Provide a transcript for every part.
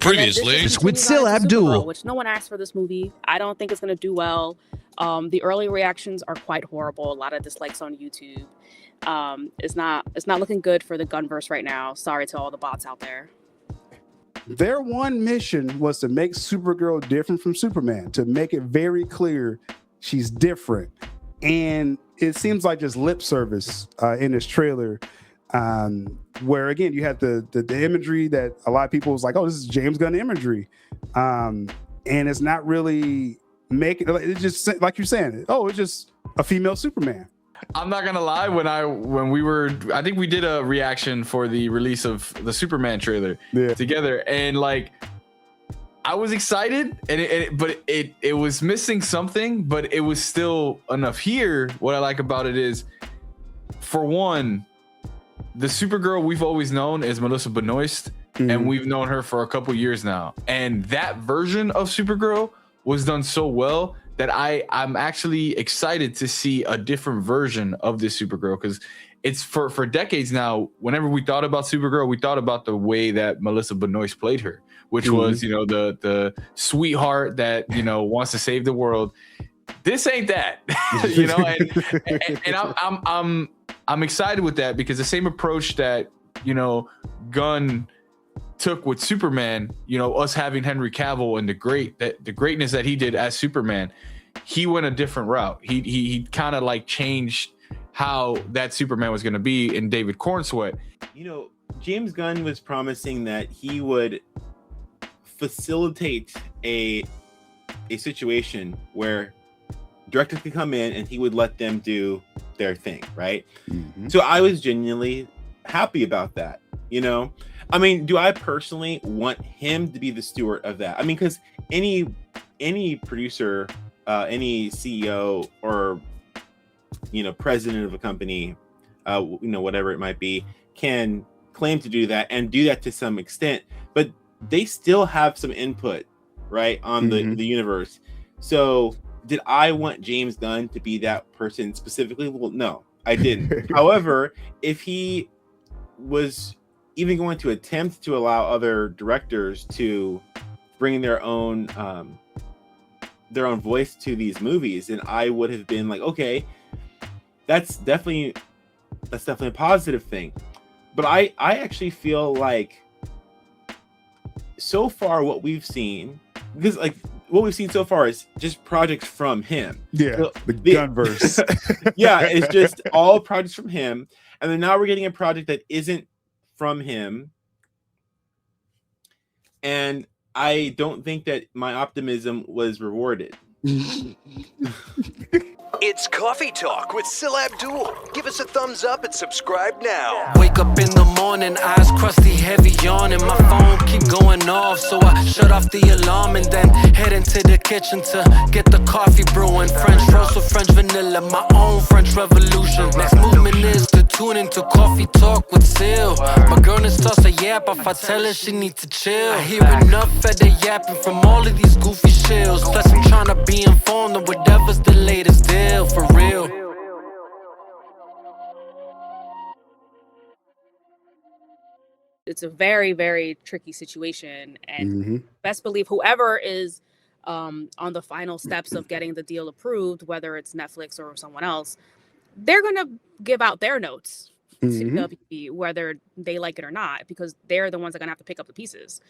Previously, it's with sylabdul, which no one asked for this movie. I don't think it's going to do well. The early reactions are quite horrible. A lot of dislikes on YouTube. It's not looking good for the Gunverse right now. Sorry to all the bots out there. Their one mission was to make Supergirl different from Superman, to make it very clear she's different. And it seems like just lip service in this trailer, where again you had the imagery that a lot of people was like, oh, this is James Gunn imagery, and it's not really making it, just like you're saying, oh, it's just a female Superman. I'm not gonna lie, I think we did a reaction for the release of the Superman trailer together, and like I was excited, but it was missing something, but it was still enough. Here, what I like about it is, for one, the Supergirl we've always known is Melissa Benoist, and we've known her for a couple years now, and that version of Supergirl was done so well that I'm actually excited to see a different version of this Supergirl, because it's for decades now, whenever we thought about Supergirl, we thought about the way that Melissa Benoist played her, which was, the sweetheart that, wants to save the world. This ain't that, and I'm excited with that, because the same approach that, Gunn took with Superman, us having Henry Cavill and the greatness that he did as Superman, he went a different route. He kind of like changed how that Superman was going to be in David Cornsweet. James Gunn was promising that he would facilitate a situation where directors could come in and he would let them do their thing, right? So I was genuinely happy about that. I mean, do I personally want him to be the steward of that? I mean, because any producer, any CEO or president of a company, whatever it might be, can claim to do that and do that to some extent, but they still have some input, right, on the universe. So did I want James Gunn to be that person specifically? Well, no, I didn't. However, if he was even going to attempt to allow other directors to bring their own voice to these movies, and I would have been like, okay, that's definitely a positive thing. But I actually feel like so far what we've seen, because like what we've seen so far is just projects from him. Yeah, so the Gunverse. Yeah, it's just all projects from him, and then now we're getting a project that isn't from him, and I don't think that my optimism was rewarded. It's Coffee Talk with sylabdul. Give us a thumbs up and subscribe now. Wake up in the morning, eyes crusty, heavy yawning. My phone keep going off, so I shut off the alarm and then head into the kitchen to get the coffee brewing. French roast with French vanilla, my own French revolution. Next movement is to tune into Coffee Talk with Sil. My girl starts a yap if I tell her she needs to chill. I hear enough of the yapping from all of these goofy shills. Plus I'm trying to be informed of whatever's the latest deal. For real. It's a very, very tricky situation, and best believe whoever is on the final steps of getting the deal approved, whether it's Netflix or someone else, they're gonna give out their notes to WB, whether they like it or not, because they're the ones that are gonna have to pick up the pieces.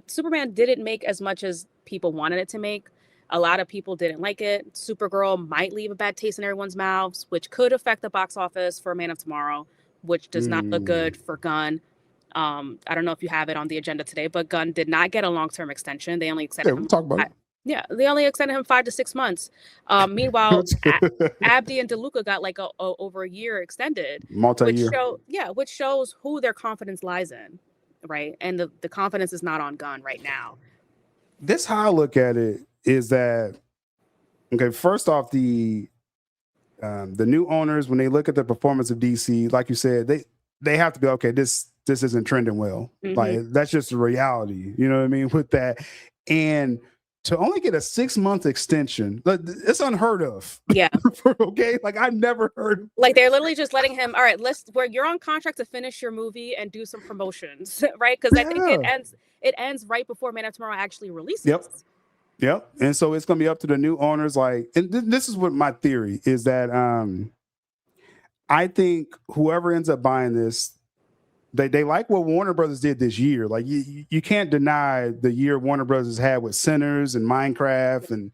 Superman didn't make as much as people wanted it to make. A lot of people didn't like it. Supergirl might leave a bad taste in everyone's mouths, which could affect the box office for Man of Tomorrow, which does not look good for Gunn. I don't know if you have it on the agenda today, but Gunn did not get a long-term extension. They only extended him. We'll talk about it. Yeah, they only extended him 5 to 6 months. Meanwhile, Abdi and DeLuca got like over a year extended, multi-year. Which shows who their confidence lies in, right? And the confidence is not on Gunn right now. This how I look at it is that, okay, first off, the new owners, when they look at the performance of DC, like you said, they have to be, okay, this isn't trending well. Like that's just the reality, you know what I mean, with that. And to only get a 6-month extension, it's unheard of. Yeah. Okay, like I've never heard. Like they're literally just letting him. All right, where you're on contract to finish your movie and do some promotions, right? Because I think it ends right before Man of Tomorrow actually releases. Yep. And so it's gonna be up to the new owners. Like, and this is what my theory is that I think whoever ends up buying this, they like what Warner Brothers did this year. Like you can't deny the year Warner Brothers had with Sinners and Minecraft and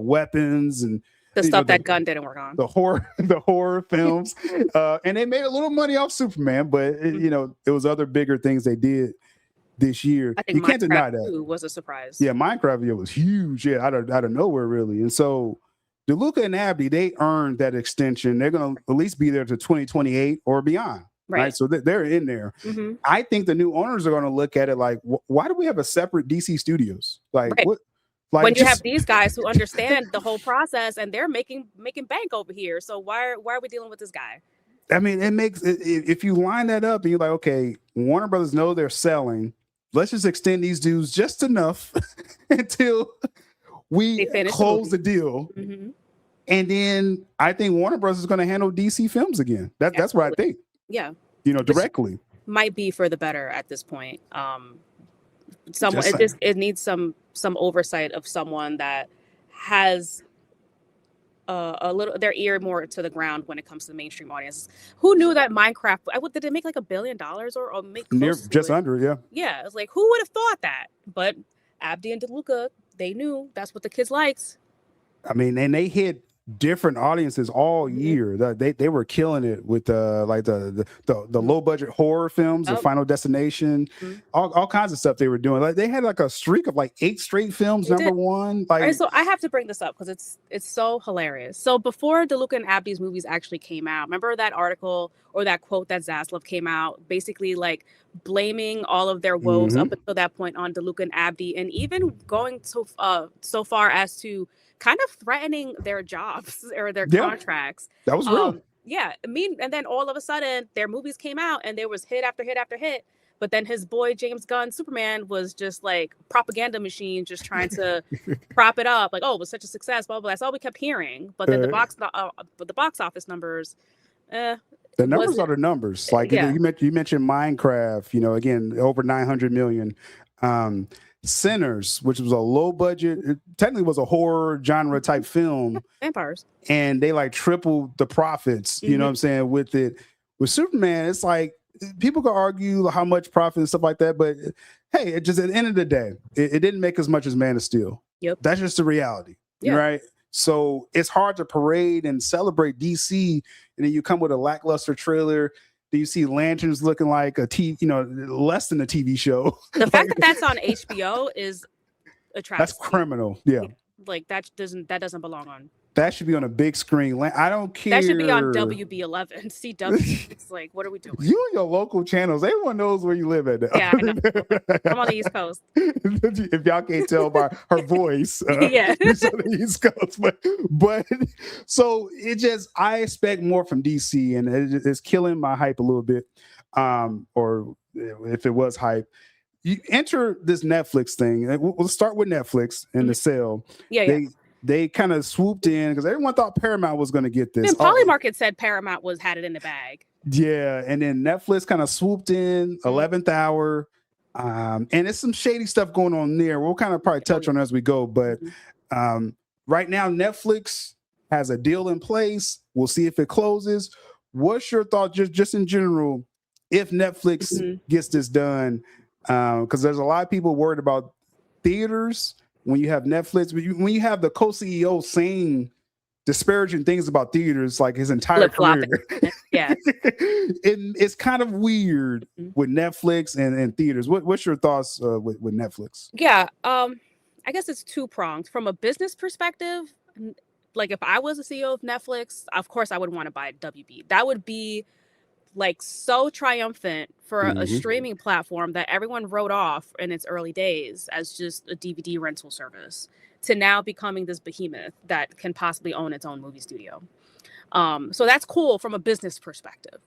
Weapons and the stuff that Gunn didn't work on. The horror films. And they made a little money off Superman, but it was other bigger things they did this year. I think you can't deny Minecraft that. was a surprise. Yeah, Minecraft was huge. Yeah, out of nowhere, really. And so DeLuca and Abdi, they earned that extension. They're going to at least be there to 2028 or beyond. Right. So they're in there. Mm-hmm. I think the new owners are going to look at it like, why do we have a separate DC Studios? Like, what? Like when you have these guys who understand the whole process and they're making bank over here. So why are we dealing with this guy? I mean, it makes if you line that up and you're like, okay, Warner Brothers know they're selling. Let's just extend these dudes just enough until we close the deal. Mm-hmm. And then I think Warner Bros. Is going to handle DC films again. That's what I think. Yeah. Directly. Which might be for the better at this point. It needs some oversight of someone that has a little their ear more to the ground when it comes to the mainstream audience. Who knew that Minecraft did it make like $1 billion or make just under, yeah. Yeah, it's like who would have thought that? But Abdi and DeLuca, they knew that's what the kids liked. I mean, and they hit different audiences all year. They were killing it with the low budget horror films, the Final Destination, all kinds of stuff they were doing. Like they had like a streak of like 8 straight films, number one. Like, right, so I have to bring this up because it's so hilarious. So before DeLuca and Abdi's movies actually came out, remember that article or that quote that Zaslav came out, basically like blaming all of their woes up until that point on DeLuca and Abdi, and even going so far as to kind of threatening their jobs or their contracts. That was real. And then all of a sudden their movies came out and there was hit after hit after hit. But then his boy James Gunn Superman was just like propaganda machine, just trying to prop it up, like, oh, it was such a success, blah blah. That's all we kept hearing. But then the box office numbers, the numbers are the numbers. Like you mentioned Minecraft, again over 900 million. Sinners, which was a low budget, it technically was a horror genre type film. Vampires. And they like tripled the profits, you know what I'm saying, with it. With Superman, it's like people can argue how much profit and stuff like that, but hey, it just at the end of the day, it didn't make as much as Man of Steel. Yep. That's just the reality. Yeah. Right. So it's hard to parade and celebrate DC, and then you come with a lackluster trailer. You see lanterns looking like a less than a TV show. The fact that that's on HBO is a travesty. That's criminal. Yeah. Like that doesn't belong on. That should be on a big screen. I don't care. That should be on WB11, CW. It's like, what are we doing? You and your local channels. Everyone knows where you live at now. Yeah, I know. I'm on the East Coast. If y'all can't tell by her voice, yeah, she's on the East Coast. But so I expect more from DC, and it's killing my hype a little bit. Or if it was hype. You enter this Netflix thing. We'll start with Netflix and the sale. They kind of swooped in because everyone thought Paramount was going to get this. And Polymarket said Paramount had it in the bag. Yeah, and then Netflix kind of swooped in, 11th hour, and it's some shady stuff going on there. We'll kind of probably touch on it as we go, but right now Netflix has a deal in place. We'll see if it closes. What's your thought, just in general, if Netflix gets this done? Because there's a lot of people worried about theaters. When you have Netflix, when you have the co-CEO saying disparaging things about theaters like his entire career, it's kind of weird with Netflix and theaters. What's your thoughts with Netflix? Yeah, I guess it's two-pronged. From a business perspective, like if I was the CEO of Netflix, of course I would want to buy WB. That would be like so triumphant for a streaming platform that everyone wrote off in its early days as just a DVD rental service to now becoming this behemoth that can possibly own its own movie studio. So that's cool from a business perspective.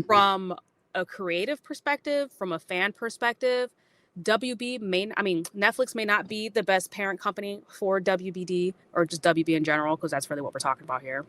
From a creative perspective, from a fan perspective, Netflix may not be the best parent company for WBD or just WB in general, because that's really what we're talking about here.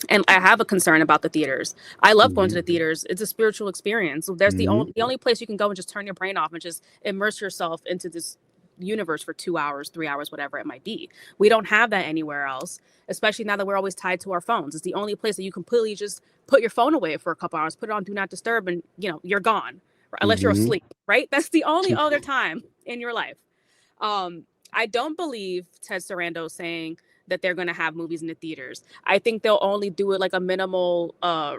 And I have a concern about the theaters. I love going to the theaters. It's a spiritual experience. There's the only place you can go and just turn your brain off and just immerse yourself into this universe for 2 hours, 3 hours, whatever it might be. We don't have that anywhere else, especially now that we're always tied to our phones. It's the only place that you completely just put your phone away for a couple hours, put it on do not disturb, and you're gone, unless you're asleep, right? That's the only other time in your life. I don't believe Ted Sarandos saying that they're going to have movies in the theaters. I think they'll only do it like a minimal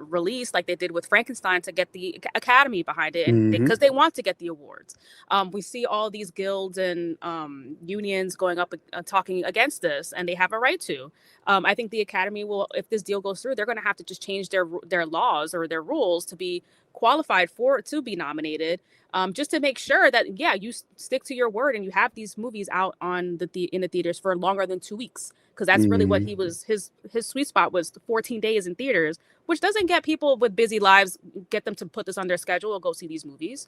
release, like they did with Frankenstein, to get the Academy behind it, and because they want to get the awards. We see all these guilds and unions going up talking against this, and they have a right to. I think the Academy will, if this deal goes through, they're going to have to just change their laws or their rules to be qualified to be nominated, just to make sure that you stick to your word and you have these movies out in the theaters for longer than 2 weeks, because that's really what his sweet spot was, 14 days in theaters, which doesn't get people with busy lives, get them to put this on their schedule or go see these movies.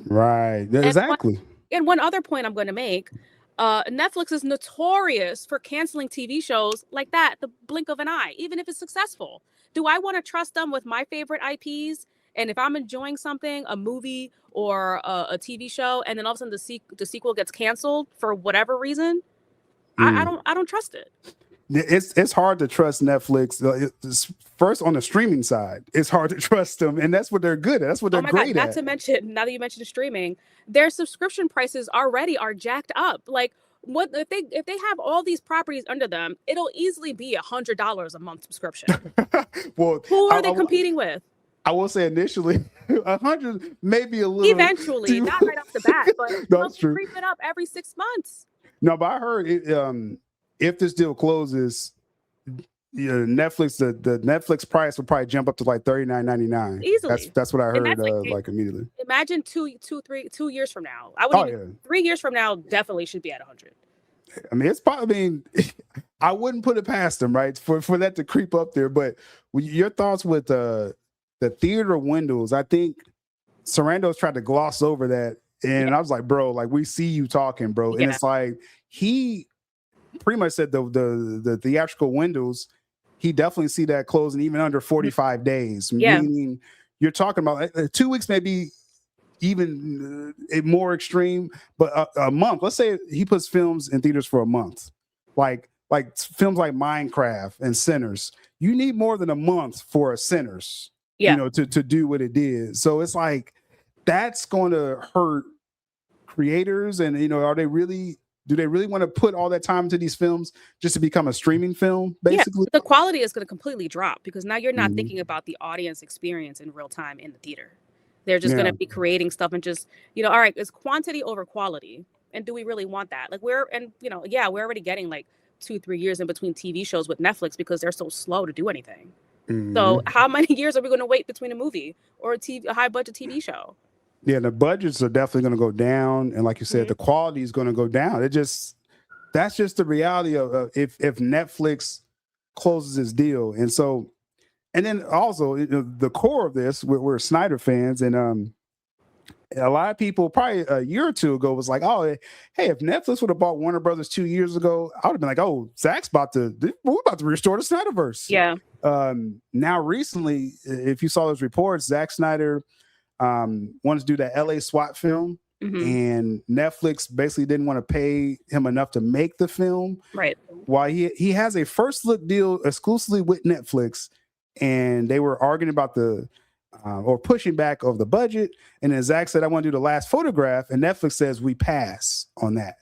Right, exactly. And one other point I'm going to make, Netflix is notorious for canceling TV shows like that, the blink of an eye, even if it's successful. Do I want to trust them with my favorite IPs? And if I'm enjoying something, a movie or a TV show, and then all of a sudden the sequel gets canceled for whatever reason, I don't trust it. It's hard to trust Netflix. First, on the streaming side, it's hard to trust them, and that's what they're good at. That's what they're great at. Not to mention, now that you mentioned streaming, their subscription prices already are jacked up. Like, what if they have all these properties under them? It'll easily be $100 a month subscription. Well, who are they competing with? I will say initially, 100, maybe a little. Eventually, not right off the bat, but that's true. Creep it up every 6 months. No, but I heard if this deal closes, Netflix, the Netflix price will probably jump up to like $39.99 easily. That's what I heard like immediately. Imagine 2 years from now. 3 years from now definitely should be at 100. I mean, it's probably. I mean, I wouldn't put it past them, right, for that to creep up there. But your thoughts with the theater windows? I think Sarandos tried to gloss over that, and I was like, bro, like, we see you talking, bro, and it's like he pretty much said the theatrical windows, he definitely see that closing even under 45 days. Meaning you're talking about 2 weeks, maybe even more extreme, but a month. Let's say he puts films in theaters for a month, like films like Minecraft and Sinners. You need more than a month for a Sinners, to do what it did. So it's like that's going to hurt creators, and do they really want to put all that time into these films just to become a streaming film, basically? The quality is going to completely drop, because now you're not thinking about the audience experience in real time in the theater. They're just going to be creating stuff and just, all right, it's quantity over quality. And do we really want that? Like we're already getting like 2-3 years in between TV shows with Netflix because they're so slow to do anything. So how many years are we going to wait between a movie or a high budget TV show? Yeah, the budgets are definitely going to go down, and like you said, the quality is going to go down. That's just the reality of if Netflix closes its deal, and then also the core of this, we're Snyder fans, and a lot of people probably a year or two ago was like, oh, hey, if Netflix would have bought Warner Brothers 2 years ago, I would have been like, oh, we're about to restore the SnyderVerse. Yeah. Now recently, if you saw those reports, Zack Snyder wanted to do that LA SWAT film, and Netflix basically didn't want to pay him enough to make the film. Right. While he has a first look deal exclusively with Netflix, and they were arguing about or pushing back of the budget. And then Zach said, I want to do the last photograph, and Netflix says we pass on that.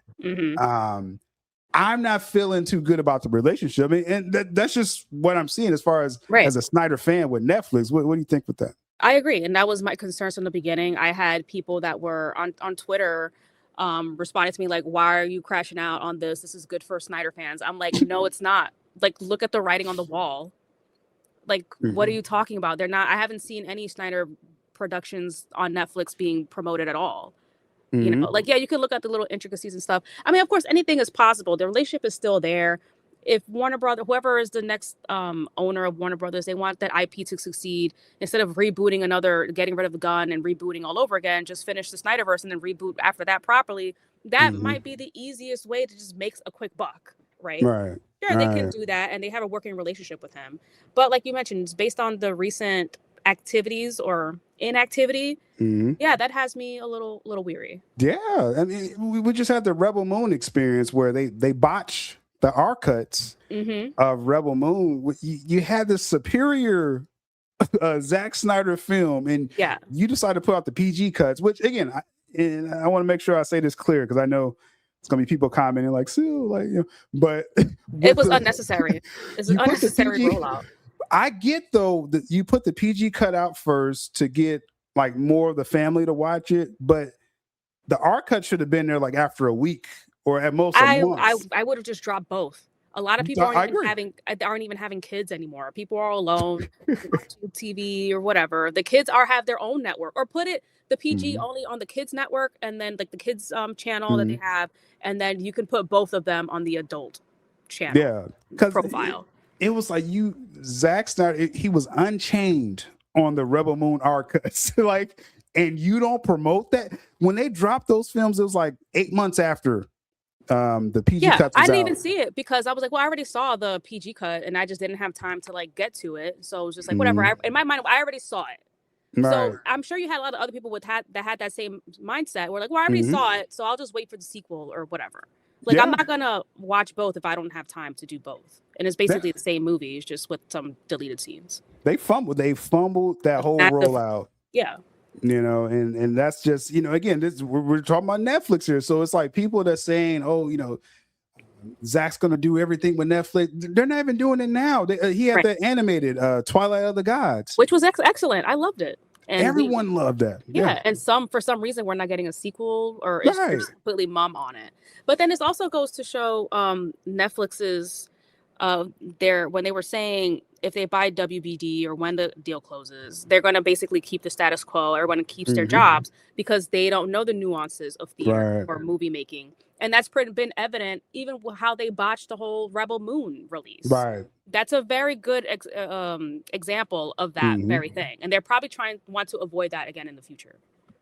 I'm not feeling too good about the relationship. I mean, and that's just what I'm seeing as far as as a Snyder fan with Netflix. What do you think with that? I agree. And that was my concern from the beginning. I had people that were on Twitter responding to me like, why are you crashing out on this? This is good for Snyder fans. I'm like, no, it's not. Like, look at the writing on the wall. Like, what are you talking about? They're not. I haven't seen any Snyder productions on Netflix being promoted at all. You can look at the little intricacies and stuff. I mean, of course, anything is possible. The relationship is still there. if Warner Brothers, whoever is the next owner of Warner Brothers, they want that IP to succeed, instead of rebooting getting rid of the gun and rebooting all over again, just finish the Snyderverse and then reboot after that properly. That might be the easiest way to just make a quick buck, right? Right. Sure, they can do that, and they have a working relationship with him. But like you mentioned, it's based on the recent activities or inactivity. Yeah, that has me a little weary. Yeah, I mean, we just had the Rebel Moon experience where they botch the R cuts of Rebel Moon. You had this superior Zack Snyder film, and you decided to put out the PG cuts, which again, I want to make sure I say this clear, because I know it's gonna be people commenting like, "Still, like, you know," but it was unnecessary. It's an unnecessary rollout. I get though that you put the PG cut out first to get like more of the family to watch it, but the R cut should have been there like after a week or at most a month. I would have just dropped both. A lot of people aren't even having kids anymore. People are alone, watching TV or whatever. The kids have their own network, or put the PG only on the kids network, and then like the kids channel that they have, and then you can put both of them on the adult channel profile. It was like Zack Snyder, he was unchained on the Rebel Moon R cuts. Like, and you don't promote that. When they dropped those films, it was like 8 months after the PG cuts was I didn't out. even see it, because I was like, well, I already saw the PG cut and I just didn't have time to like get to it. So it was just like, whatever. In my mind, I already saw it. Right. So I'm sure you had a lot of other people that had that same mindset. We're like, well, I already saw it, so I'll just wait for the sequel or whatever. Like, I'm not gonna watch both if I don't have time to do both. And it's basically the same movie, it's just with some deleted scenes. They fumbled that whole rollout. Yeah. You know, and that's just, you know, again, we're talking about Netflix here. So it's like people that saying, oh, you know, Zach's gonna do everything with Netflix. They're not even doing it now. He had the animated Twilight of the Gods, which was excellent. I loved it. And everyone loved that. Yeah, and for some reason we're not getting a sequel, or it's completely mum on it. But then this also goes to show Netflix's when they were saying if they buy WBD or when the deal closes, they're going to basically keep the status quo. Everyone keeps their jobs because they don't know the nuances of theater or movie making. And that's been evident even how they botched the whole Rebel Moon release. Right. That's a very good example of that very thing. And they're probably want to avoid that again in the future.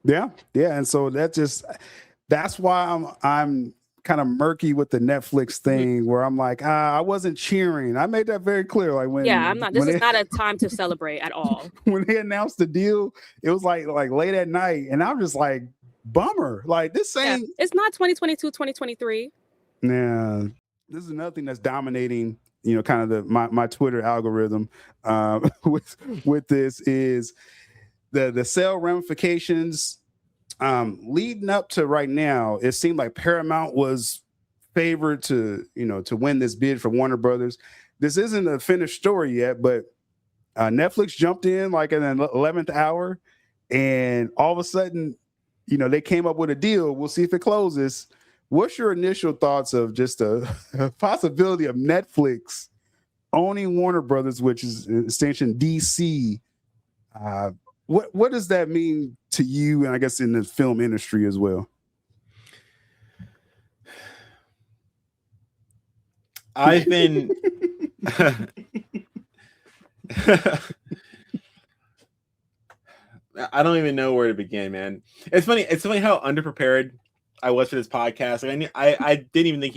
Yeah. Yeah. And so that's why I'm kind of murky with the Netflix thing, where I'm like, I wasn't cheering. I made that very clear. Like I'm not. This is not a time to celebrate at all. When they announced the deal, it was like late at night, and I'm just like, bummer. Like this ain't. It's not 2022, 2023. Yeah, this is another thing that's dominating. You know, kind of my Twitter algorithm with this is the sale ramifications. Leading up to right now, it seemed like Paramount was favored to win this bid for Warner Brothers. This isn't a finished story yet, but Netflix jumped in like in the 11th hour, and all of a sudden, they came up with a deal. We'll see if it closes. What's your initial thoughts of just a possibility of Netflix owning Warner Brothers, which is an extension DC? What does that mean to you, and I guess in the film industry as well? I've been I don't even know where to begin, man. It's funny how underprepared I was for this podcast. Like I didn't even think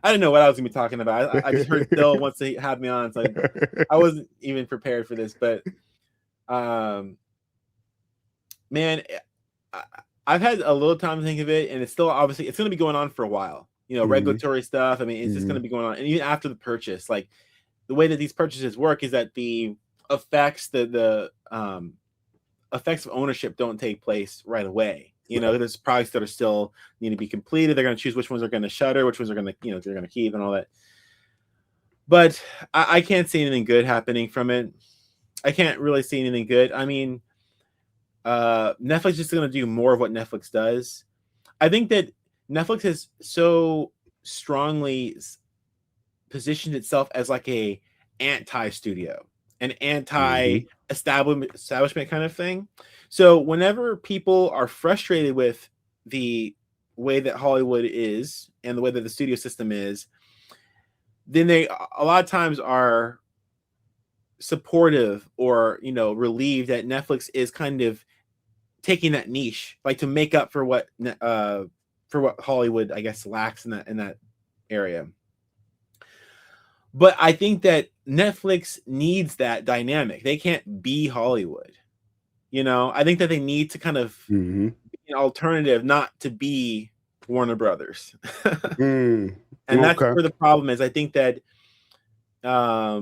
I didn't know what I was gonna be talking about. I just heard Bill wants to have me on, so I wasn't even prepared for this. But man, I've had a little time to think of it, and it's still obviously it's going to be going on for a while. Regulatory stuff. I mean, it's just going to be going on, and even after the purchase, like the way that these purchases work is that the effects, the effects of ownership don't take place right away. There's projects that are still need to be completed. They're going to choose which ones are going to shutter, which ones are going to they're going to keep, and all that. But I can't see anything good happening from it. I can't really see anything good. I mean. Netflix is just going to do more of what Netflix does. I think that Netflix has so strongly positioned itself as like a anti-studio, an anti-establishment kind of thing. So whenever people are frustrated with the way that Hollywood is and the way that the studio system is, then they a lot of times are supportive or relieved that Netflix is kind of taking that niche, like to make up for what Hollywood, I guess, lacks in that area. But I think that Netflix needs that dynamic. They can't be Hollywood. I think that they need to kind of be an alternative, not to be Warner Brothers. And that's where the problem is. I think that, I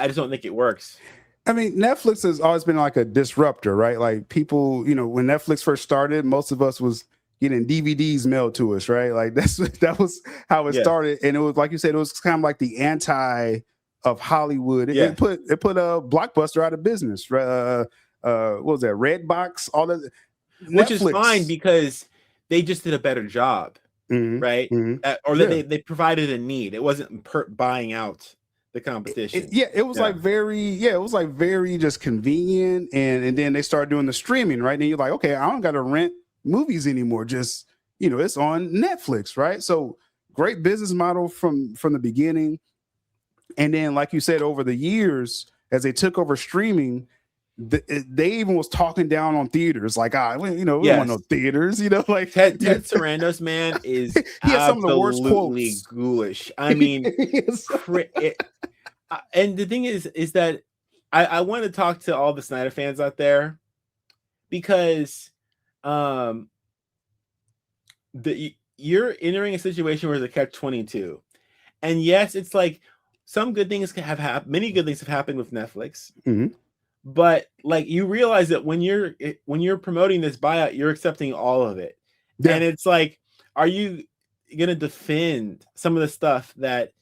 just don't think it works. I mean, Netflix has always been like a disruptor, right? Like people, when Netflix first started, most of us was getting DVDs mailed to us, right? Like that was how it started. And it was, like you said, it was kind of like the anti of Hollywood. It put a Blockbuster out of business. What was that? Redbox, all that. Which is fine because they just did a better job, right? Or they provided a need. It wasn't buying out the competition. It was like very just convenient. And then they started doing the streaming, right? And you're like, okay, I don't got to rent movies anymore. Just, it's on Netflix, right? So great business model from the beginning. And then, like you said, over the years, as they took over streaming, they even was talking down on theaters, like, we don't want no theaters, like Ted Sarandos, man, is he has some of the worst absolutely quotes. ghoulish. I mean, and the thing is that I want to talk to all the Snyder fans out there, because you're entering a situation where it's a catch-22, and yes, it's like some good things have happened. Many good things have happened with Netflix. But like, you realize that when you're promoting this buyout, you're accepting all of it. And it's like, are you gonna defend some of the stuff that,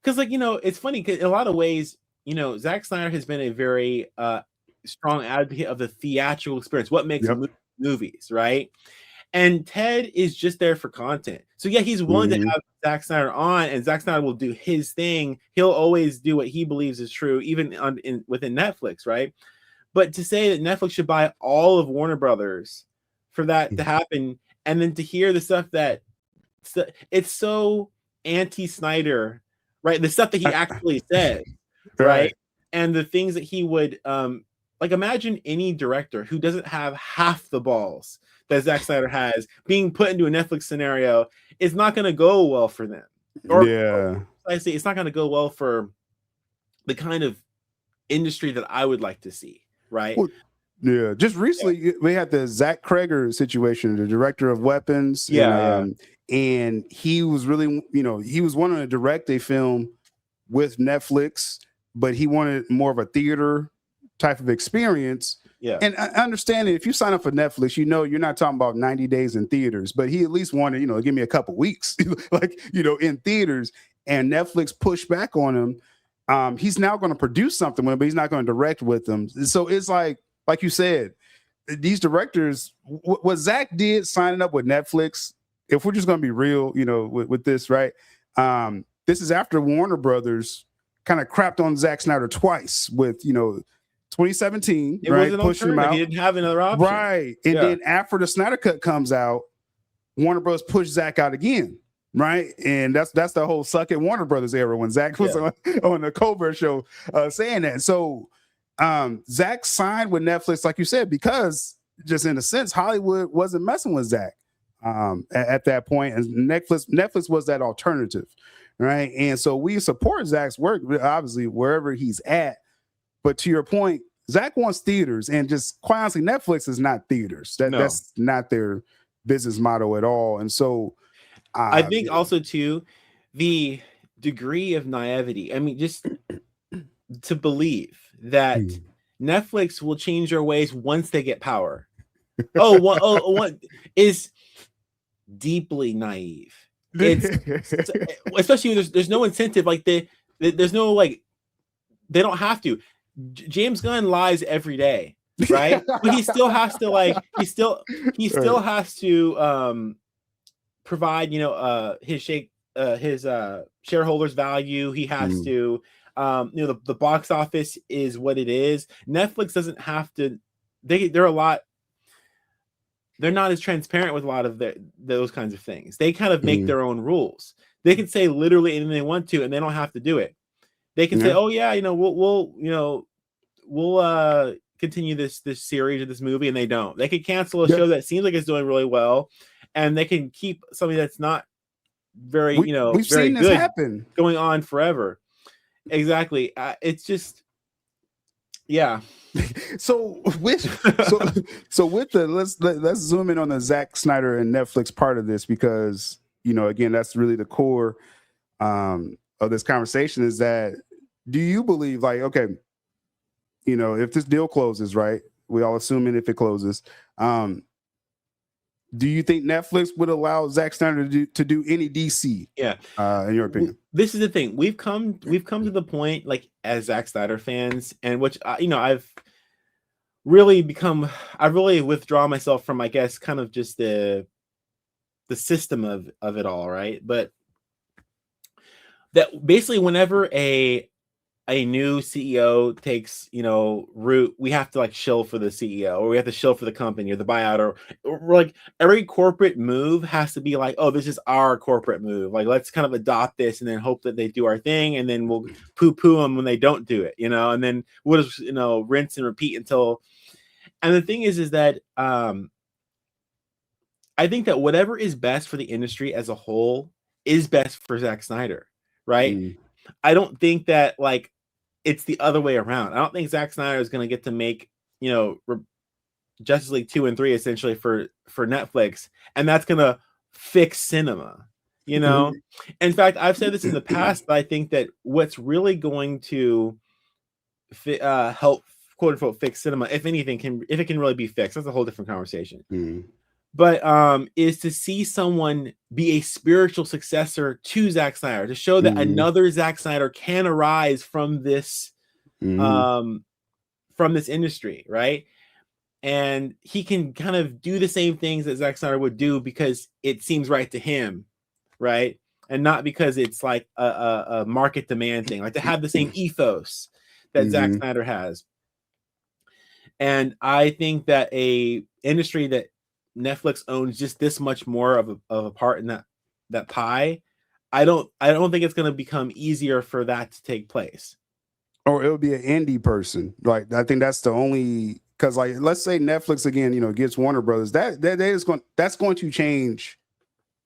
because it's funny, because in a lot of ways, Zack Snyder has been a very strong advocate of the theatrical experience, what makes movies, right? And Ted is just there for content. So yeah, he's willing to have Zack Snyder on, and Zack Snyder will do his thing. He'll always do what he believes is true, even within Netflix, right? But to say that Netflix should buy all of Warner Brothers for that to happen, and then to hear the stuff that it's so anti-Snyder, right? The stuff that he actually said, right? And the things that he would like, imagine any director who doesn't have half the balls that Zack Snyder has being put into a Netflix scenario. Is not going to go well for them. Or I say it's not going to go well for the kind of industry that I would like to see, right? Well, just recently we had the Zach Kreger situation, the director of Weapons. And he was really, he was wanting to direct a film with Netflix, but he wanted more of a theater type of experience. And I understand that if you sign up for Netflix, you're not talking about 90 days in theaters, but he at least wanted, give me a couple weeks, like, in theaters. And Netflix pushed back on him. He's now going to produce something with him, but he's not going to direct with them. So it's like you said, these directors, what Zach did signing up with Netflix, if we're just going to be real, with this, right? This is after Warner Brothers kind of crapped on Zack Snyder twice with, 2017, it right? wasn't Pushing him out. He didn't have another option, right? And then after the Snyder Cut comes out, Warner Bros. Pushed Zach out again, right? And that's the whole suck at Warner Brothers era when Zach was on the Colbert Show saying that. So Zach signed with Netflix, like you said, because just in a sense, Hollywood wasn't messing with Zach at that point, and Netflix was that alternative, right? And so we support Zach's work, obviously wherever he's at. But to your point, Zach wants theaters, and just quite honestly, Netflix is not theaters. That's not their business model at all. And so I think also too, the degree of naivety. I mean, just to believe that Netflix will change their ways once they get power. What is deeply naive. It's especially when there's no incentive. Like there's no, like, they don't have to. James Gunn lies every day, right? But he still has to, like, he still has to provide, his shareholders value. He has to, the box office is what it is. Netflix doesn't have to. They're a lot. they're not as transparent with a lot of those kinds of things. They kind of make their own rules. They can say literally anything they want to, and they don't have to do it. They can say, "Oh yeah, we'll continue this series or this movie," and they don't. They could cancel a show that seems like it's doing really well, and they can keep something that's not very we've very seen good this happen going on forever. Exactly. It's just so with the let's zoom in on the Zack Snyder and Netflix part of this, because again, that's really the core of this conversation. Is that, do you believe, like, okay, if this deal closes, right, we all assuming if it closes, do you think Netflix would allow Zack Snyder to do any DC? Yeah. In your opinion? This is the thing. We've come to the point, like, as Zack Snyder fans, and which I've really withdrawn myself from, I guess, kind of just the system of it all, right? But that basically, whenever a new CEO takes root, we have to like shill for the CEO, or we have to shill for the company or the buyout, or like every corporate move has to be like, oh, this is our corporate move, like let's kind of adopt this and then hope that they do our thing, and then we'll poo-poo them when they don't do it, and then we'll just rinse and repeat until. And the thing is that I think that whatever is best for the industry as a whole is best for Zack Snyder, right? I don't think that like it's the other way around. I don't think Zack Snyder is going to get to make, Justice League 2 and 3 essentially for Netflix, and that's going to fix cinema, In fact, I've said this in the past, but I think that what's really going to help, quote unquote, fix cinema, if anything, if it can really be fixed, that's a whole different conversation. But is to see someone be a spiritual successor to Zack Snyder, to show that another Zack Snyder can arise from this industry, right? And he can kind of do the same things that Zack Snyder would do because it seems right to him, right? And not because it's like a market demand thing, like to have the same ethos that Zack Snyder has. And I think that a industry that Netflix owns just this much more of a part in that pie, I don't think it's going to become easier for that to take place. Or it'll be an indie person. Like, I think that's the only, because like, let's say Netflix again, gets Warner Brothers, that's going to change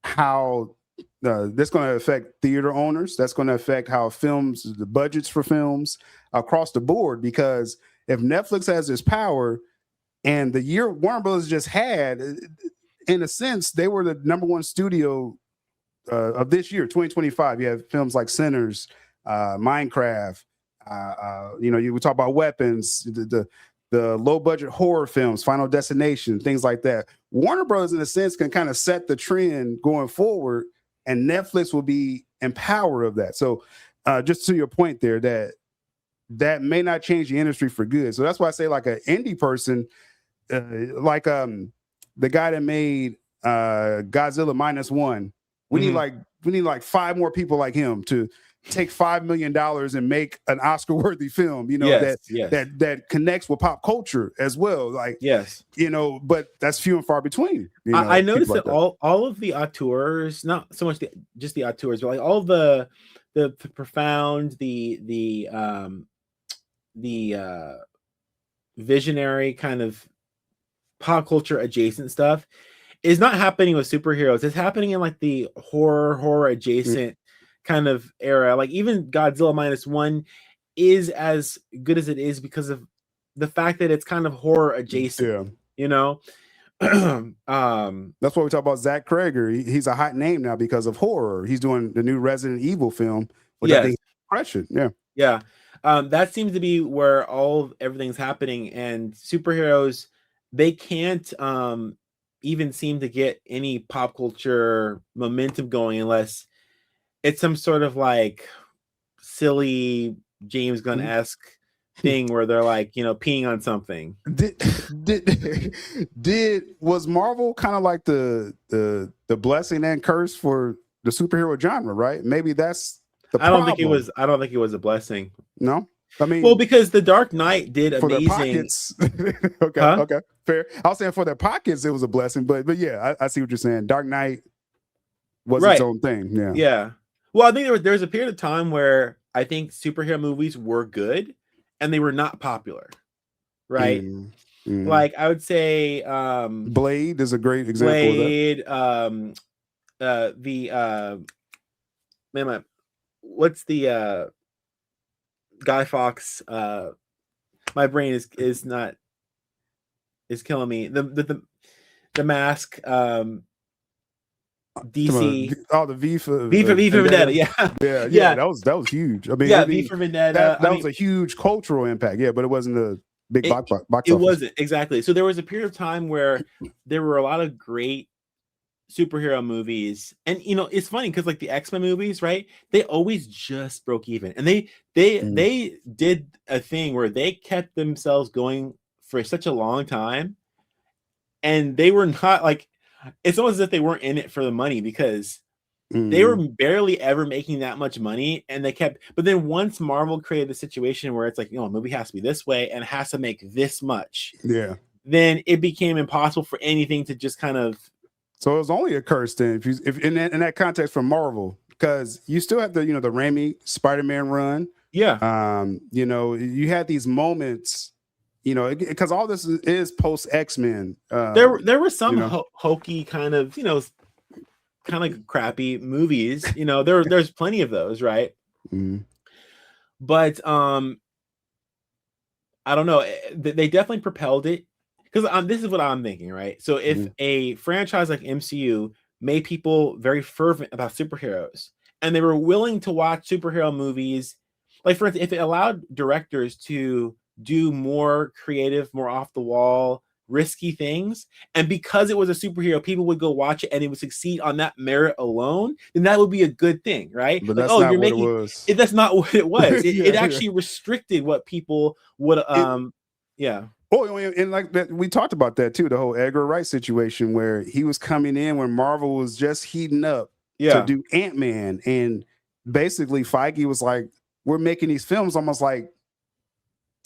how that's going to affect theater owners. That's going to affect how the budgets for films across the board, because if Netflix has this power, and the year Warner Brothers just had, in a sense, they were the number one studio of this year, 2025. You have films like Sinners, Minecraft. We talk about Weapons, the low budget horror films, Final Destination, things like that. Warner Brothers, in a sense, can kind of set the trend going forward, and Netflix will be empowered of that. So, just to your point there, that may not change the industry for good. So that's why I say, like, an indie person. Like the guy that made Godzilla -1, we need like 5 more people like him to take $5 million and make an Oscar-worthy film, that connects with pop culture as well. Like, but that's few and far between. I noticed that all of the auteurs, not so much just the auteurs, but like all the profound, the visionary kind of pop culture adjacent stuff is not happening with superheroes. It's happening in like the horror adjacent kind of era. Like even Godzilla -1 is as good as it is because of the fact that it's kind of horror adjacent. That's why we talk about Zach Cregger. He's a hot name now because of horror. He's doing the new Resident Evil film, which I think is impression. That seems to be where everything's happening, and superheroes, they can't even seem to get any pop culture momentum going unless it's some sort of like silly James Gunn-esque thing where they're like, peeing on something. Was Marvel kind of like the blessing and curse for the superhero genre, right? Maybe that's the problem. I don't think it was a blessing. No? I mean, well, because The Dark Knight did for amazing. their pockets. Okay, Huh? okay, fair. I was saying for their pockets, it was a blessing, but yeah, I see what you're saying. Dark Knight was its Right. own thing. Yeah. Yeah. Well, I think there was a period of time where I think superhero movies were good and they were not popular. Right. Like I would say Blade is a great example Blade, of the man, what's the Guy Fawkes, my brain is killing me. The Mask, DC. that. The V for Vendetta. Yeah. That was huge. I mean, yeah, V for Vendetta. That was a huge cultural impact. Yeah, but it wasn't a big box office. It wasn't, exactly. So there was a period of time where there were a lot of great superhero movies, and it's funny because like the X-Men movies, right? They always just broke even, and they did a thing where they kept themselves going for such a long time, and they were not like, it's almost as if they weren't in it for the money, because they were barely ever making that much money, and they kept. But then once Marvel created the situation where it's like, a movie has to be this way and it has to make this much, then it became impossible for anything to just kind of. So it was only a curse then, if in that context for Marvel, because you still have the the Raimi Spider-Man run. Yeah. You had these moments, because all this is post X-Men. There were some hokey kind of crappy movies. There's plenty of those, right? But I don't know. They definitely propelled it. Because this is what I'm thinking, right? So if a franchise like MCU made people very fervent about superheroes, and they were willing to watch superhero movies, like for instance, if it allowed directors to do more creative, more off the wall, risky things, and because it was a superhero, people would go watch it and it would succeed on that merit alone, then that would be a good thing, right? But that's not what it was. That's not what it was. It actually restricted what people would. Oh, and like that, we talked about that too. The whole Edgar Wright situation, where he was coming in when Marvel was just heating up to do Ant-Man, and basically Feige was like, "We're making these films almost like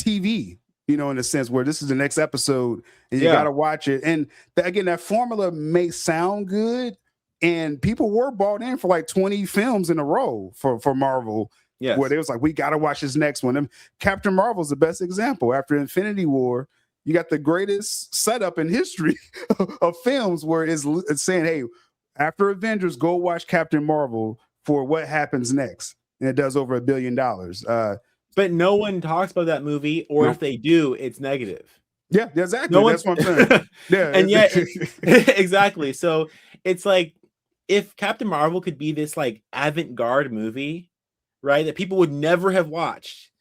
TV, in a sense where this is the next episode, and you got to watch it." And again, that formula may sound good, and people were bought in for like 20 films in a row for Marvel. Yes. Where they was like, we got to watch this next one. And Captain Marvel's the best example. After Infinity War, you got the greatest setup in history of films where it's saying, hey, after Avengers, go watch Captain Marvel for what happens next. And it does over $1 billion. But no one talks about that movie, or if they do, it's negative. Yeah, exactly. That's what I'm saying. Yeah. And yet, exactly. So it's like, if Captain Marvel could be this like avant-garde movie, right, that people would never have watched,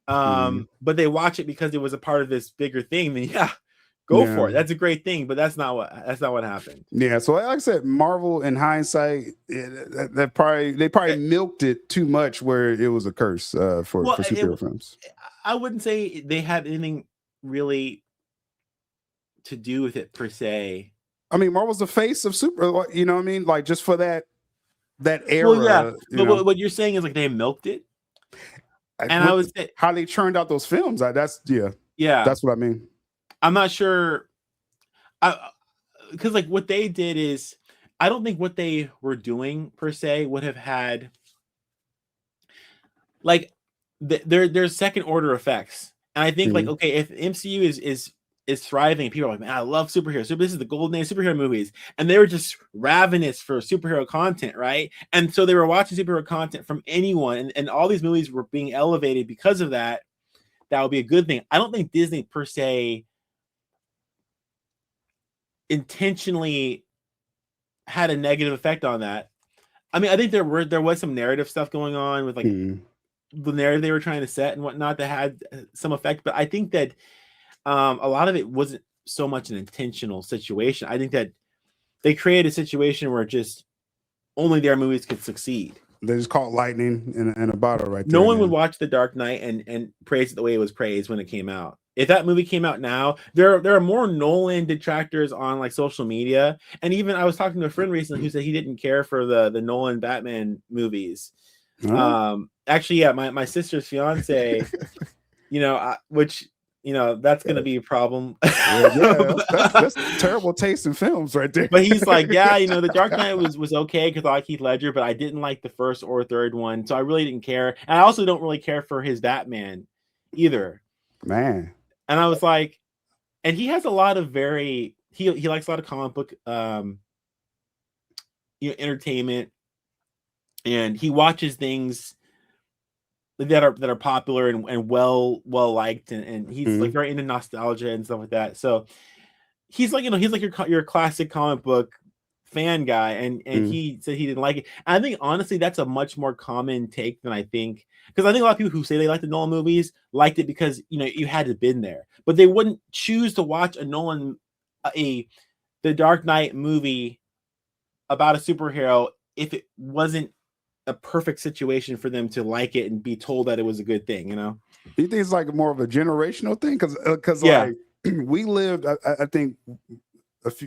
but they watch it because it was a part of this bigger thing, then go for it. That's a great thing, but that's not what happened. Yeah, so like I said, Marvel in hindsight, they probably milked it too much, where it was a curse for superhero films. I wouldn't say they had anything really to do with it per se. I mean, Marvel's the face of super, you know what I mean? Like, just for that era. Well, yeah, but what you're saying is like they milked it. And I was how they churned out those films. That's what I mean. I'm not sure. Because like what they did is, I don't think what they were doing per se would have had like there's second order effects. And I think like, okay, if MCU is thriving, people are like, man, I love superheroes. So this is the golden age of superhero movies, and they were just ravenous for superhero content, right? And so they were watching superhero content from anyone, and all these movies were being elevated because of that. That would be a good thing. I don't think Disney per se intentionally had a negative effect on that. I mean, I think there was some narrative stuff going on with like the narrative they were trying to set and whatnot that had some effect, but I think that a lot of it wasn't so much an intentional situation. I think that they created a situation where just only their movies could succeed. They just caught lightning in a bottle right there. No one would watch The Dark Knight and praise it the way it was praised when it came out. If that movie came out now, there are more Nolan detractors on like social media. And even I was talking to a friend recently who said he didn't care for the Nolan Batman movies. Actually, yeah, my sister's fiance which that's going to be a problem. That's terrible taste in films right there. But he's like, the Dark Knight was okay because I like Heath Ledger, but I didn't like the first or third one, so I really didn't care. And I also don't really care for his Batman either, man. And I was like, and he has a lot of he likes a lot of comic book entertainment, and he watches things that are popular and well liked, and he's like very into nostalgia and stuff like that. So he's like your classic comic book fan guy, and he said he didn't like it. And I think honestly that's a much more common take than I think, because I think a lot of people who say they like the Nolan movies liked it because you had to been there, but they wouldn't choose to watch the Dark Knight movie about a superhero if it wasn't a perfect situation for them to like it and be told that it was a good thing. Do you think it's like more of a generational thing? Because like we lived, I think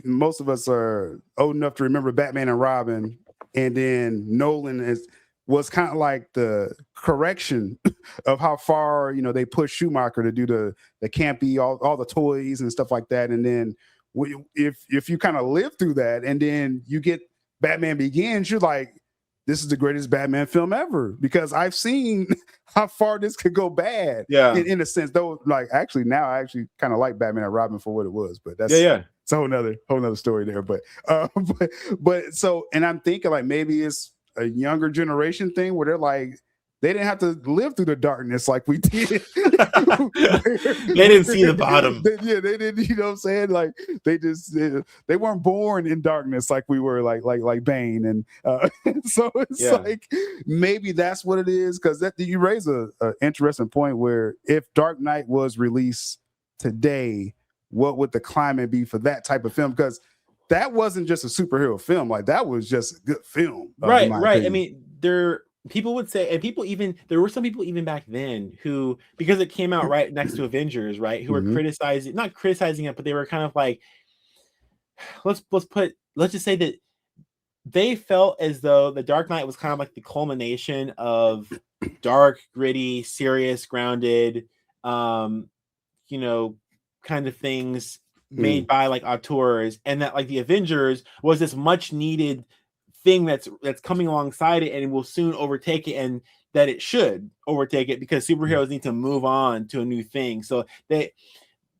most of us are old enough to remember Batman and Robin, and then Nolan was kind of like the correction of how far they pushed Schumacher to do the campy, all the toys and stuff like that. And then if you kind of live through that, and then you get Batman Begins, you're like, this is the greatest Batman film ever, because I've seen how far this could go bad. Yeah. In a sense, though, like now I actually kind of like Batman and Robin for what it was, but that's it's a whole nother story there. But so, and I'm thinking like maybe it's a younger generation thing where they're like, they didn't have to live through the darkness like we did. They didn't see the bottom. They didn't, you know what I'm saying? Like they weren't born in darkness like we were, like Bane. And so it's like, maybe that's what it is. Cause you raise a interesting point where if Dark Knight was released today, what would the climate be for that type of film? Because that wasn't just a superhero film. Like that was just a good film. Right. Opinion. I mean, people would say, and there were some people even back then who, because it came out right next to Avengers, right, who were not criticizing it, but they were kind of like, let's just say that they felt as though the Dark Knight was kind of like the culmination of dark, gritty, serious, grounded, kind of things made by like auteurs, and that like the Avengers was this much needed thing that's coming alongside it and will soon overtake it, and that it should overtake it because superheroes need to move on to a new thing. So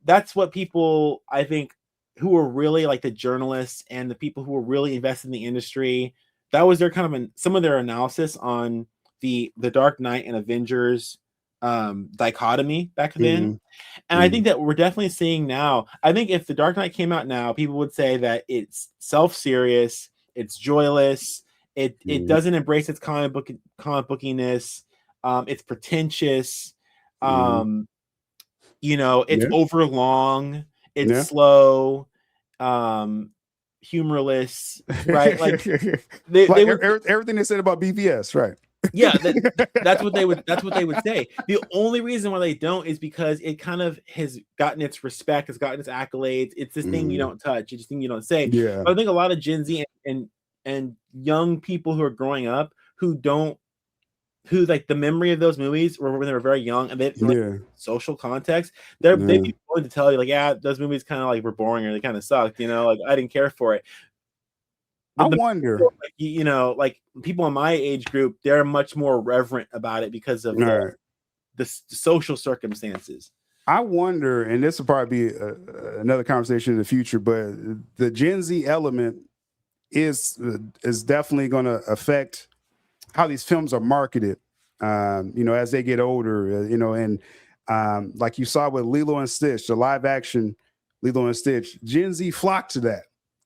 that's what people, I think, who are really like the journalists and the people who are really invested in the industry, that was their kind of some of their analysis on the Dark Knight and Avengers dichotomy back then. And I think that we're definitely seeing now. I think if the Dark Knight came out now, people would say that it's self-serious, it's joyless, it doesn't embrace its comic bookiness, it's pretentious, it's overlong, it's slow, humorless, right? Like everything they said about BVS, right? Yeah, that's what they would say. The only reason why they don't is because it kind of has gotten its respect, it's gotten its accolades. It's this thing you don't touch, it's this thing you don't say. Yeah. But I think a lot of Gen Z and young people who are growing up who like the memory of those movies were when they were very young and they like social context, they'd be willing to tell you like, those movies kind of like were boring or they kind of sucked, like I didn't care for it. But I wonder, like people in my age group, they're much more reverent about it because of the social circumstances. I wonder, and this will probably be another conversation in the future, but the Gen Z element is definitely going to affect how these films are marketed, as they get older, and like you saw with Lilo and Stitch, the live action Lilo and Stitch, Gen Z flocked to that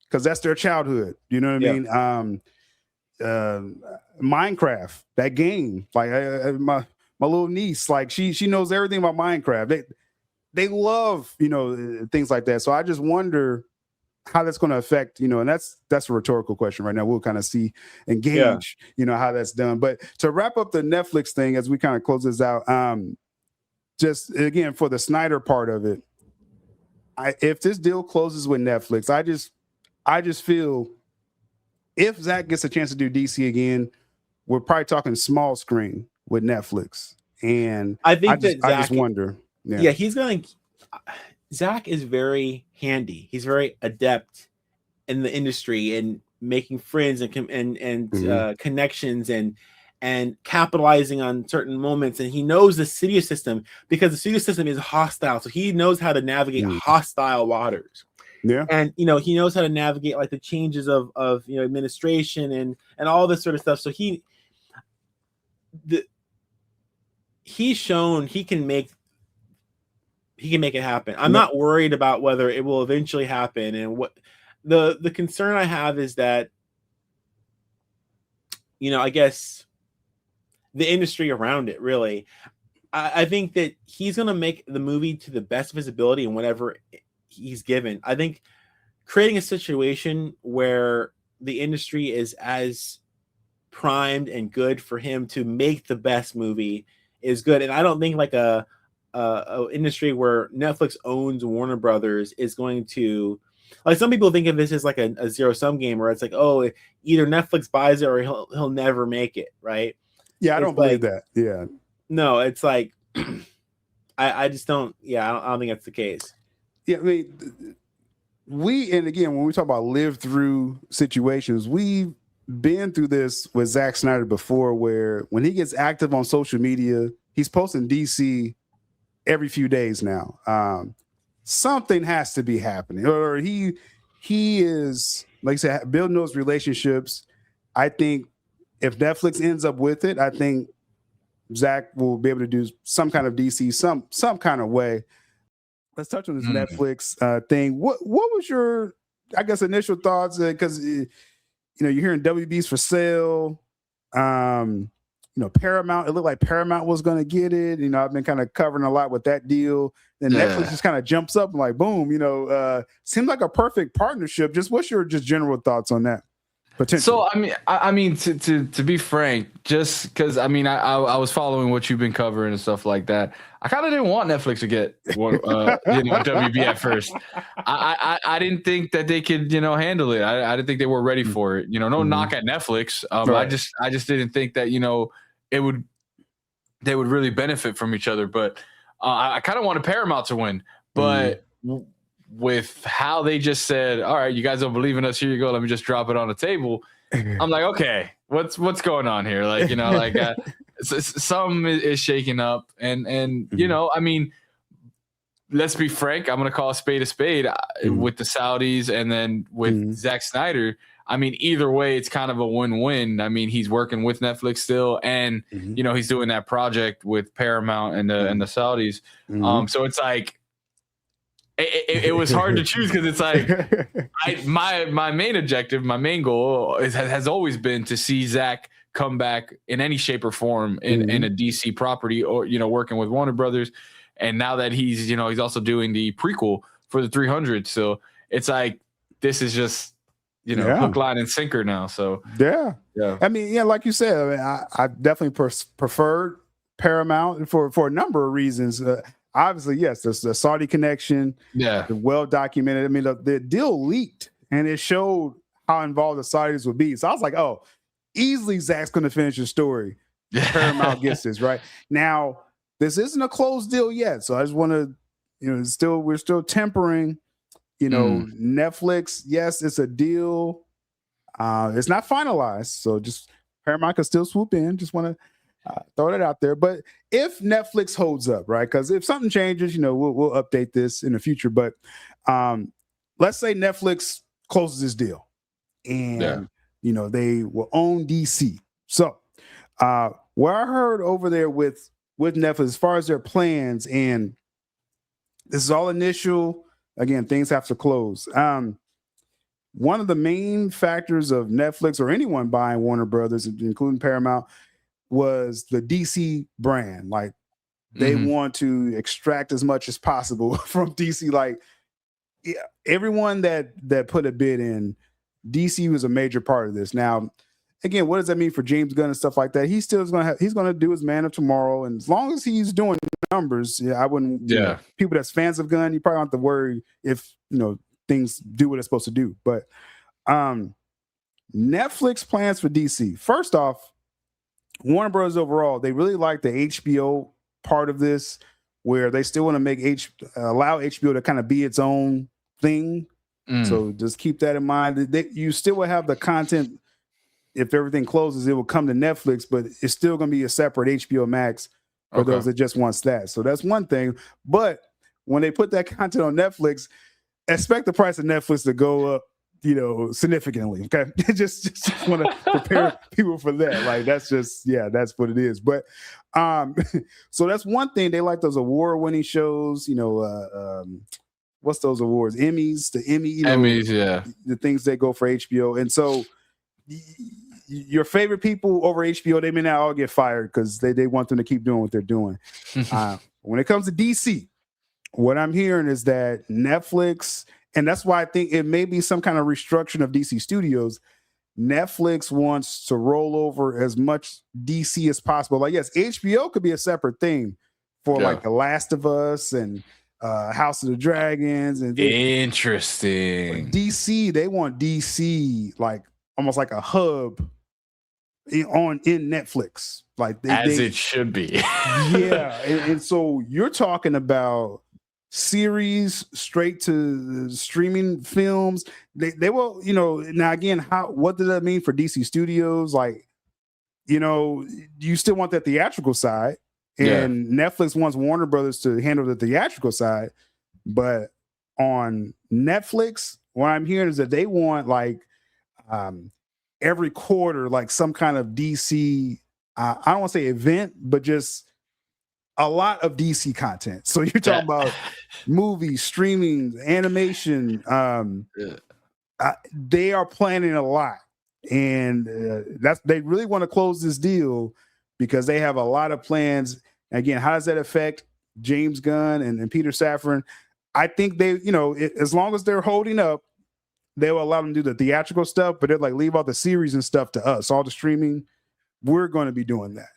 because that's their childhood. You know what I mean? Minecraft, that game, like my little niece, like she knows everything about Minecraft. They love, things like that. So I just wonder how that's going to affect, and that's a rhetorical question right now. We'll kind of see and gauge, how that's done. But to wrap up the Netflix thing, as we kind of close this out, just again, for the Snyder part of it, if this deal closes with Netflix, I just feel if Zach gets a chance to do DC again, we're probably talking small screen with Netflix. And I just wonder. Yeah, he's going to. Zach is very handy. He's very adept in the industry and making friends and connections and capitalizing on certain moments. And he knows the studio system because the studio system is hostile. So he knows how to navigate hostile waters. Yeah. And he knows how to navigate like the changes of administration and all this sort of stuff. So he's shown he can make it happen. I'm not worried about whether it will eventually happen. And what the concern I have is that, I guess the industry around it really, I think that he's going to make the movie to the best of his ability and whatever he's given. I think creating a situation where the industry is as primed and good for him to make the best movie is good. And I don't think like a industry where Netflix owns Warner Brothers is going to, like, some people think of this as like a zero-sum game where it's like, oh, either Netflix buys it or he'll never make it, right? Yeah, I don't believe that. Yeah. No, it's like I just don't. Yeah, I don't think that's the case. Yeah, I mean, and again, when we talk about live through situations, we've been through this with Zack Snyder before, where when he gets active on social media, he's posting DC every few days now. Something has to be happening, or he is, like I said, building those relationships. I think if Netflix ends up with it, I think Zach will be able to do some kind of DC, some kind of way. Let's touch on this Netflix thing. What was your, I guess, initial thoughts? Because you're hearing WB's for sale. Paramount. It looked like Paramount was going to get it. I've been kind of covering a lot with that deal. Then Netflix just kind of jumps up and like, boom. Seems like a perfect partnership. What's your general thoughts on that? So I mean, to be frank, just because I was following what you've been covering and stuff like that. I kind of didn't want Netflix to get WB at first. I didn't think that they could handle it. I didn't think they were ready for it. No knock at Netflix. Right. I just didn't think that they would really benefit from each other. But I kind of wanted Paramount to win, but. With how they just said, all right, you guys don't believe in us, here you go, let me just drop it on the table. I'm like, okay, what's going on here? Some is shaking up, and let's be frank, I'm gonna call a spade with the Saudis and then with Zack Snyder. Either way, it's kind of a win-win. He's working with Netflix still, and he's doing that project with Paramount and the Saudis. So it's like, it was hard to choose because it's like my main objective, my main goal has always been to see Zach come back in any shape or form in a DC property, or working with Warner Brothers. And now that he's also doing the prequel for the 300, so it's like this is just hook, line, and sinker now. So yeah. Like you said, I definitely preferred Paramount for a number of reasons. Obviously, yes, there's the Saudi connection. Yeah, well documented. The deal leaked, and it showed how involved the Saudis would be. So I was like, oh, easily Zach's going to finish the story. Paramount gets this right now. This isn't a closed deal yet, so I just want to, we're still tempering. Netflix, yes, it's a deal. It's not finalized, so just Paramount can still swoop in. Just want to throw that out there. But if Netflix holds up, right? Because if something changes, we'll update this in the future. But let's say Netflix closes this deal, and they will own DC. So what I heard over there with Netflix, as far as their plans, and this is all initial. Again, things have to close. One of the main factors of Netflix or anyone buying Warner Brothers, including Paramount, was the DC brand. Like, they want to extract as much as possible from DC. Like, everyone that put a bid in, DC was a major part of this. Now, again, what does that mean for James Gunn and stuff like that? He's still he's going to do his Man of Tomorrow, and as long as he's doing numbers, I wouldn't. People that's fans of Gunn, you probably don't have to worry if things do what it's supposed to do. But Netflix plans for DC. First off, Warner Bros. Overall, they really like the HBO part of this, where they still want to make allow HBO to kind of be its own thing. So just keep that in mind. You still will have the content. If everything closes, it will come to Netflix, but it's still going to be a separate HBO Max for those that just wants that. So that's one thing. But when they put that content on Netflix, expect the price of Netflix to go up, significantly. Okay, just want to prepare people for that. Like that's what it is. But so that's one thing. They like those award-winning shows. What's those awards? Emmys, the Emmys, the things that go for HBO. And so your favorite people over HBO, they may not all get fired because they want them to keep doing what they're doing. When it comes to DC, what I'm hearing is that Netflix, and that's why I think it may be some kind of restructuring of DC Studios. Netflix wants to roll over as much DC as possible. Like, yes, HBO could be a separate thing for like The Last of Us and House of the Dragons. And interesting. DC, they want DC like almost like a hub in Netflix. Like it should be. Yeah. And so you're talking about series straight to streaming films. They will, now again, what does that mean for DC Studios? Like, you still want that theatrical side, and Netflix wants Warner Brothers to handle the theatrical side. But on Netflix, what I'm hearing is that they want like every quarter, like some kind of DC, I don't want to say event, but just a lot of DC content. So you're talking about movies, streaming, animation. They are planning a lot, and they really want to close this deal because they have a lot of plans. Again, how does that affect James Gunn and Peter Safran? I think they, as long as they're holding up, they will allow them to do the theatrical stuff, but they're like, leave all the series and stuff to us, all the streaming. We're going to be doing that.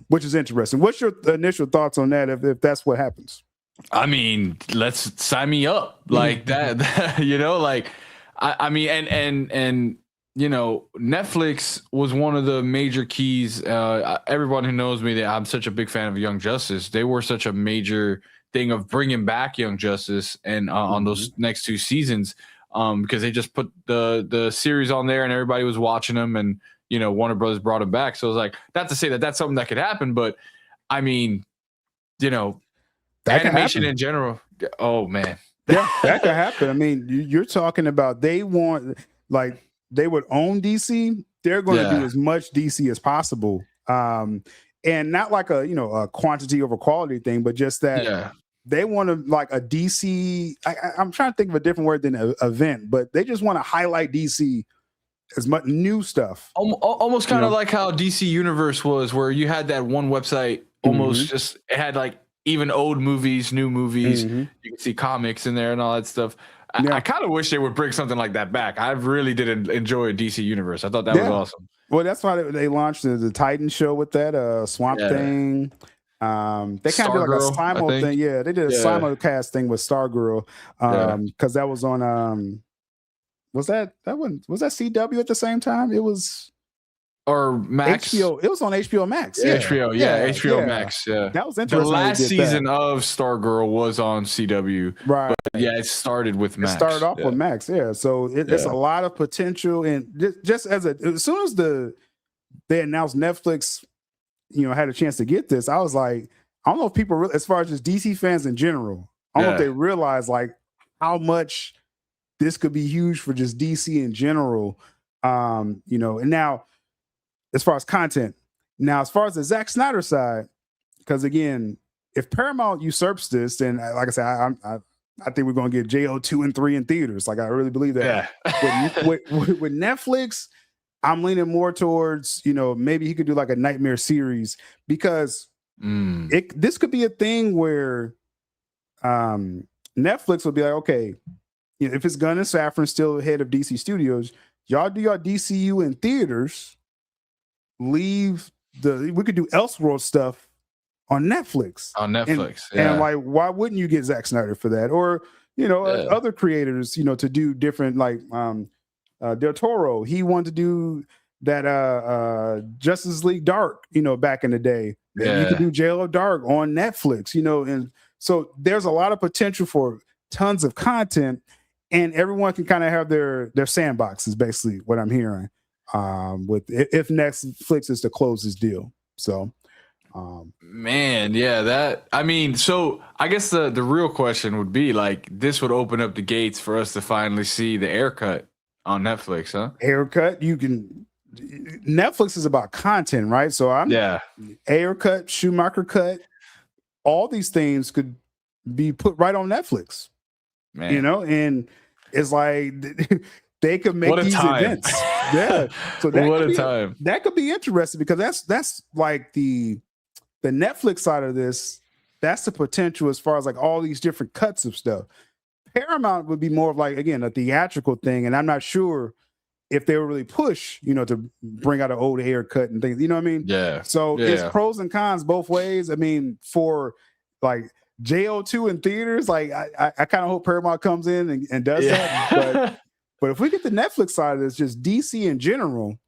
Which is interesting. What's your initial thoughts on that if that's what happens? I mean, let's sign me up like that. Like I mean, and Netflix was one of the major keys. Everyone who knows me, that I'm such a big fan of Young Justice. They were such a major thing of bringing back Young Justice and on those next two seasons, because they just put the series on there and everybody was watching them, and Warner Brothers brought him back. So it was like, not to say that that's something that could happen, but I mean, animation in general. Oh man. Yeah, that could happen. I mean, you're talking about they would own DC. They're going to do as much DC as possible. And not like a quantity over quality thing, but just that they want to like a DC. I'm trying to think of a different word than an event, but they just want to highlight DC as much new stuff. Almost kind of like how DC Universe was, where you had that one website, almost just it had like even old movies, new movies. You can see comics in there and all that stuff. I kind of wish they would bring something like that back. I really did enjoy DC Universe. I thought that was awesome. Well, that's why they launched the Titan show with that Swamp Thing. They kind of did like a simul thing. Yeah, they did a simulcast thing with Stargirl because that was on was that CW at the same time? It was or Max. HBO. It was on HBO Max. Yeah. HBO Max. Yeah, that was interesting. The last season of Stargirl was on CW, right? But it started with Max. It started off with Max. Yeah, so it's a lot of potential, and just as soon as they announced Netflix, had a chance to get this, I was like, I don't know if people, as far as just DC fans in general, I don't know if they realize like how much this could be huge for just DC in general. And now as far as content, as far as the Zack Snyder side, because again, if Paramount usurps this, then like I said, I think we're going to get JO 2 and 3 in theaters. Like I really believe that. With Netflix, I'm leaning more towards, maybe he could do like a Nightmare series, because this could be a thing where Netflix will be like, okay, if it's Gunn and Safran still head of DC Studios, y'all do your DCU in theaters. We could do Elseworld stuff on Netflix. And like, why wouldn't you get Zack Snyder for that? Or other creators, to do different, like Del Toro. He wanted to do Justice League Dark, back in the day. Yeah. You could do JLo Dark on Netflix, and so there's a lot of potential for tons of content, and everyone can kind of have their sandbox is basically what I'm hearing. With if Netflix is to close this deal. So man, yeah, so I guess the real question would be like, this would open up the gates for us to finally see the Ayer cut on Netflix, huh? Ayer cut, Netflix is about content, right? So Ayer cut, Schumacher cut, all these things could be put right on Netflix. Man. And it's like they could make these events. Yeah. So that could be interesting, because that's like the Netflix side of this. That's the potential as far as like all these different cuts of stuff. Paramount would be more of like, again, a theatrical thing, and I'm not sure if they would really push, to bring out an old Ayer cut and things. You know what I mean? Yeah. So it's pros and cons both ways. I mean, for like JO2 in theaters, like I kind of hope Paramount comes in and does that. But if we get the Netflix side of this, just DC in general,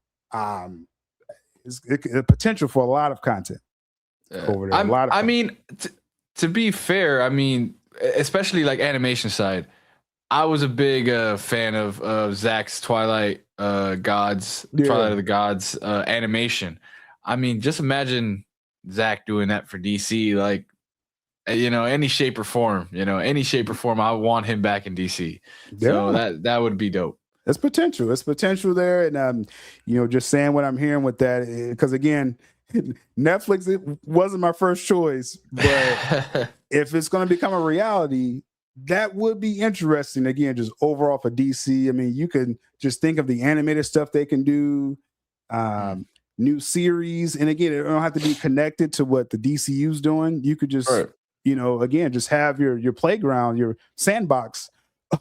it's a potential for a lot of content over there. To be fair, especially like animation side, I was a big fan of Zach's Twilight of the Gods animation. Just imagine Zach doing that for DC, like, any shape or form, I want him back in DC. So that would be dope. It's potential. It's potential there. And, just saying what I'm hearing with that, because again, Netflix, it wasn't my first choice, but if it's going to become a reality, that would be interesting. Again, just overall for DC. You can just think of the animated stuff they can do, new series. And again, it don't have to be connected to what the DCU's doing. You could just, again, just have your playground, your sandbox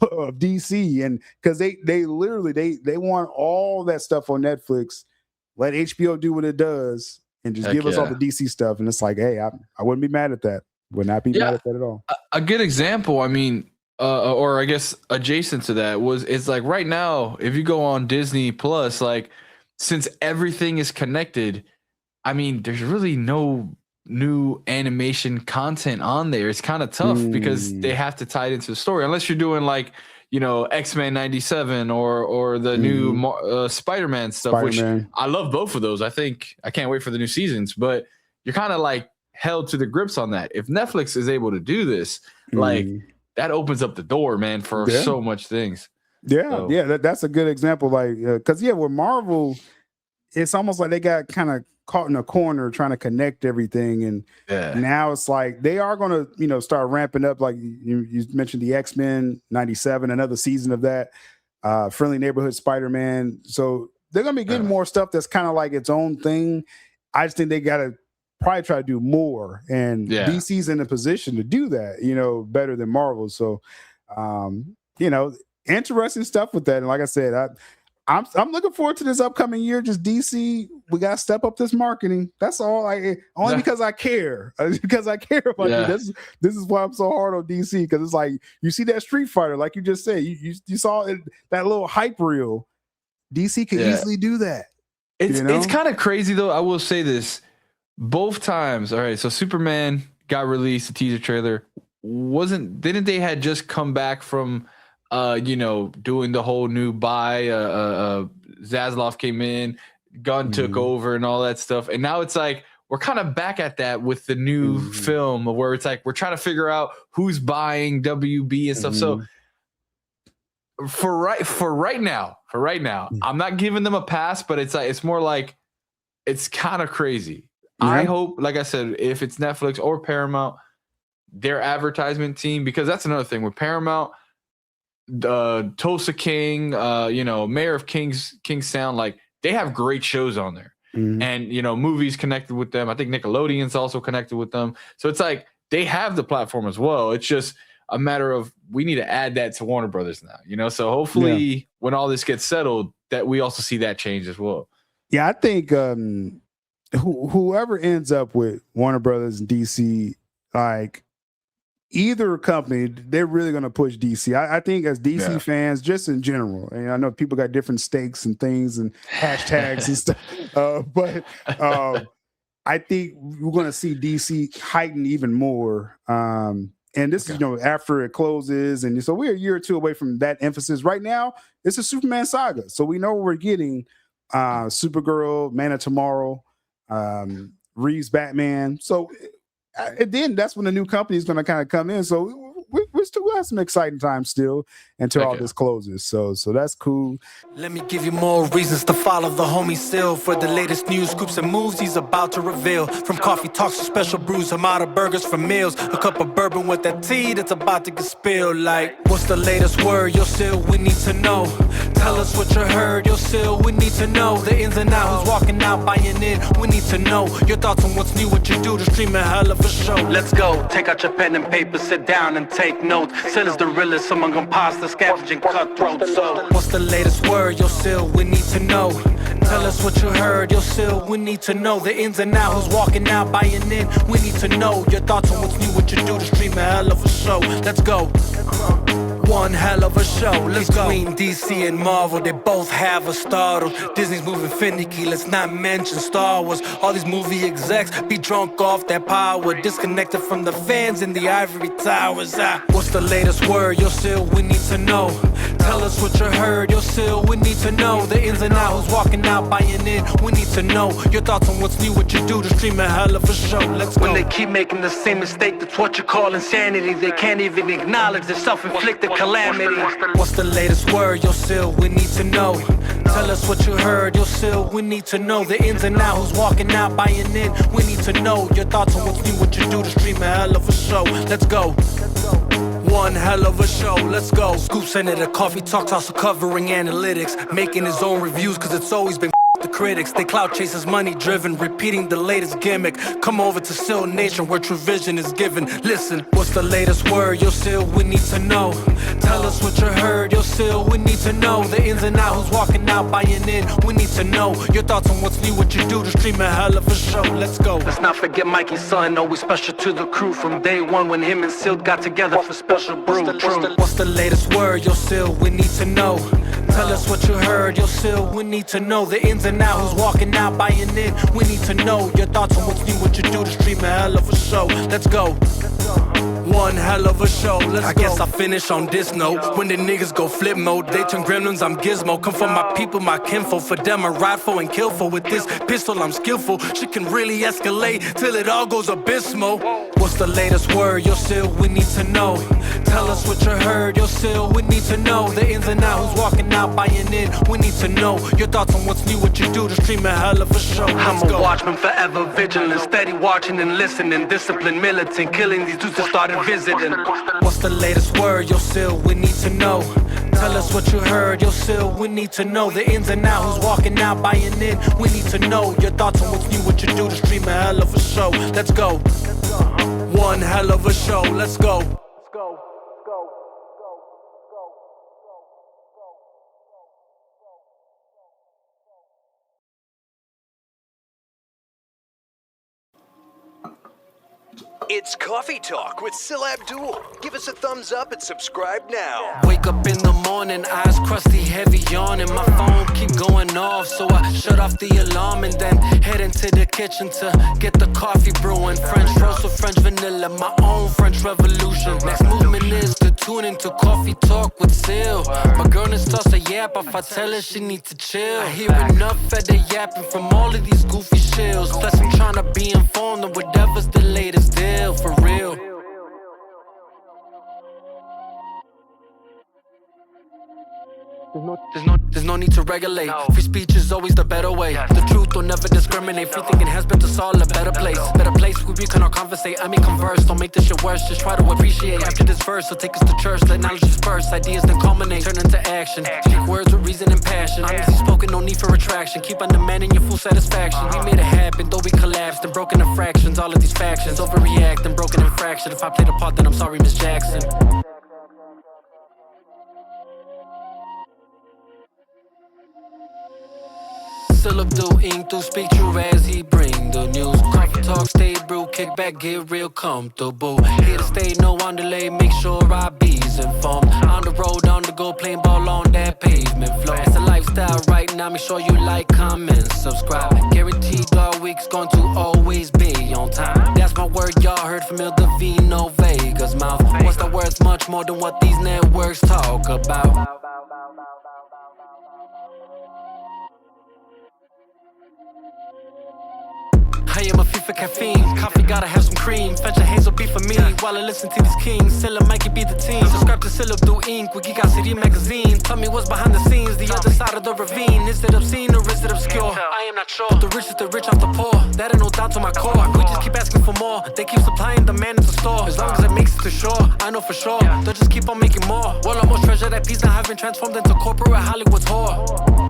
of DC. And because they literally, they want all that stuff on Netflix. Let HBO do what it does and just give us all the DC stuff. And it's like, hey, I wouldn't be mad at that. Would not be mad at that at all. A good example, or I guess adjacent to that, it's like right now, if you go on Disney Plus, like, since everything is connected, there's really no new animation content on there. It's kind of tough because they have to tie it into the story, unless you're doing like, X-Men 97 or the new Spider-Man stuff, which I love both of those. I can't wait for the new seasons, but you're kind of like held to the grips on that. If Netflix is able to do this, like, that opens up the door, man, for so much things. That's a good example. Like, because with Marvel, it's almost like they got kind of caught in a corner trying to connect everything, and now it's like they are going to start ramping up. Like you mentioned, the X-Men 97, another season of that, Friendly Neighborhood Spider-Man. So they're going to be getting more stuff that's kind of like its own thing. I just think they got to probably try to do more, and DC's in a position to do that, better than Marvel. So, interesting stuff with that. And like I said, I'm looking forward to this upcoming year. Just DC, we got to step up this marketing. That's all. Only because I care. Because I care about you. This is why I'm so hard on DC, because it's like you see that Street Fighter, like you just said, you saw it, that little hype reel. DC can easily do that. It's kind of crazy though. I will say this. Both times, all right. So Superman got released, the teaser trailer didn't they had just come back from doing the whole new buy, Zaslav came in, Gunn took over and all that stuff. And now it's like, we're kind of back at that with the new film, where it's like, we're trying to figure out who's buying WB and stuff. So for right now, I'm not giving them a pass, but it's more like, it's kind of crazy. I hope, like I said, if it's Netflix or Paramount, their advertisement team, because that's another thing with Paramount, Tulsa King, Mayor of Kingstown, like, they have great shows on there, and movies connected with them. I think Nickelodeon's also connected with them. So it's like they have the platform as well. It's just a matter of, we need to add that to Warner Brothers now. So hopefully when all this gets settled, that we also see that change as well. Yeah, I think whoever ends up with Warner Brothers and DC, like, either company, they're really going to push DC. I think as DC fans, just in general, and I know people got different stakes and things and hashtags and stuff, but I think we're going to see DC heighten even more. And this is, after it closes. And so we're a year or two away from that emphasis. Right now, it's a Superman saga. So we know we're getting Supergirl, Man of Tomorrow, Reeves Batman. So then that's when the new company is going to kind of come in. So we'll have some exciting times still until all this closes. So that's cool. Let me give you more reasons to follow the homie Sil for the latest news, scoops, and moves he's about to reveal. From coffee talks to special brews, I'm out of burgers for meals. A cup of bourbon with that tea that's about to get spilled. Like, what's the latest word? Yo, Sil, we need to know. Tell us what you heard. Yo, Sil, we need to know. The ins and outs, who's walking out, buying in. We need to know your thoughts on what's new, what you do to stream a hell of a show. Let's go. Take out your pen and paper, sit down and take notes. Sil is the realest among imposters, scavenging cutthroats. So, what's the latest word? Yo, Sil, we need to know. Tell us what you heard. Yo, Sil, we need to know. The ins and outs, who's walking out, buying in. We need to know your thoughts on what's new, what you do to stream a hell of a show. Let's go. One hell of a show. Let's go. Between DC and Marvel, they both have a startle. Disney's moving finicky, let's not mention Star Wars. All these movie execs be drunk off that power, disconnected from the fans in the ivory towers. What's the latest word? Yo, Sil, we need to know. Tell us what you heard. Yo, Sil, we need to know. The ins and outs, who's walking out, buying in. We need to know your thoughts on what's new, what you do to stream a hell of a show. Let's go. When they keep making the same mistake, that's what you call insanity. They can't even acknowledge their self-inflicted calamity. What's the latest word? Yo, Sil, we need to know. Tell us what you heard. Yo, Sil, we need to know. The ins and outs, who's walking out, buying in. We need to know your thoughts on what's new, what you do to stream a hell of a show. Let's go. One hell of a show, let's go. Scoop Senator, Coffee Talks, also covering analytics, making his own reviews, cause it's always been the critics. They clout chasers, money driven, repeating the latest gimmick. Come over to Sil Nation where true vision is given. Listen, what's the latest word? Yo, Sil, we need to know. Tell us what you heard. Yo, Sil, we need to know. The ins and outs, who's walking out, buying in. We need to know your thoughts on what's new, what you do to stream a hell of a show. Let's go. Let's not forget Mikey's son, always special to the crew. From day one when him and Sil got together for special brew. What's the latest word? Yo, Sil, we need to know. Tell us what you heard. Yo, Sil, we need to know. The ins and outs, who's walking out, buying in. We need to know your thoughts on what's new, what you do to stream a hell of a show. Let's go. One hell of a show, let's go. I guess I finish on this note. When the niggas go flip mode, they turn gremlins, I'm gizmo. Come from my people, my kinfolk. For them I ride for and kill for. With this pistol I'm skillful. Shit can really escalate till it all goes abysmal. What's the latest word? Yo, Sil, we need to know. Tell us what you heard. Yo, Sil, we need to know. The ins and outs, who's walking out, buying in. We need to know your thoughts on what's new, what you do to stream a hell of a show. I'm a watchman, forever vigilant, steady watching and listening, disciplined, militant, killing these dudes that started visiting. What's the latest word? Yo, Sil, we need to know. Tell us what you heard. Yo, Sil, we need to know. The ins and outs, who's walking out, buying in. We need to know your thoughts on what's new, what you do to stream a hell of a show. Let's go. One hell of a show. Let's go. It's Coffee Talk with SylabdUL. Give us a thumbs up and subscribe now. Wake up in the morning, eyes crusty, heavy yawning. My phone keep going off, so I shut off the alarm and then head into the kitchen to get the coffee brewing. French roast with French vanilla, my own French revolution. Next movement is to tune into Coffee Talk with Sil. My girl is toss a yap if I tell her she needs to chill. I hear enough of the yapping from all of these goofy shills. Plus I'm trying to be informed of whatever's the latest deal. For real. There's no need to regulate. Free speech is always the better way. The truth will never discriminate. Free thinking has been to solve a better place. Better place where we can all conversate. I mean converse, don't make this shit worse. Just try to appreciate after this verse. So take us to church, let knowledge disperse. Ideas then culminate, turn into action. Speak words with reason and passion. Honestly spoken, no need for retraction. Keep on demanding your full satisfaction. We made it happen, though we collapsed and broken in fractions. All of these factions overreact and broken in fractions. If I played a part, then I'm sorry, Miss Jackson. Sylabdul ink to speak true as he bring the news. Coffee talk, stay brew, kick back, get real comfortable. Here to stay, no on delay, make sure I be's informed. On the road, on the go, playing ball on that pavement floor. It's a lifestyle right now, make sure you like, comment, subscribe. Guaranteed all week's going to always be on time. That's my word, y'all heard from Il Divino Vega's mouth. What's that worth much more than what these networks talk about? I am a FIFA caffeine, coffee gotta have some cream. Fetch a hazel beef for me, while I listen to these kings. Silla Mikey be the team, subscribe to Sylabdul Inc. Wiki City magazine. Tell me what's behind the scenes, the other side of the ravine. Is it obscene or is it obscure? I am not sure, but the rich is the rich off the poor. That ain't no doubt to my core. We just keep asking for more, they keep supplying, demand at the store. As long as it makes it to shore, I know for sure, they'll just keep on making more. Well, almost treasure that piece, now have been transformed into corporate Hollywood's whore.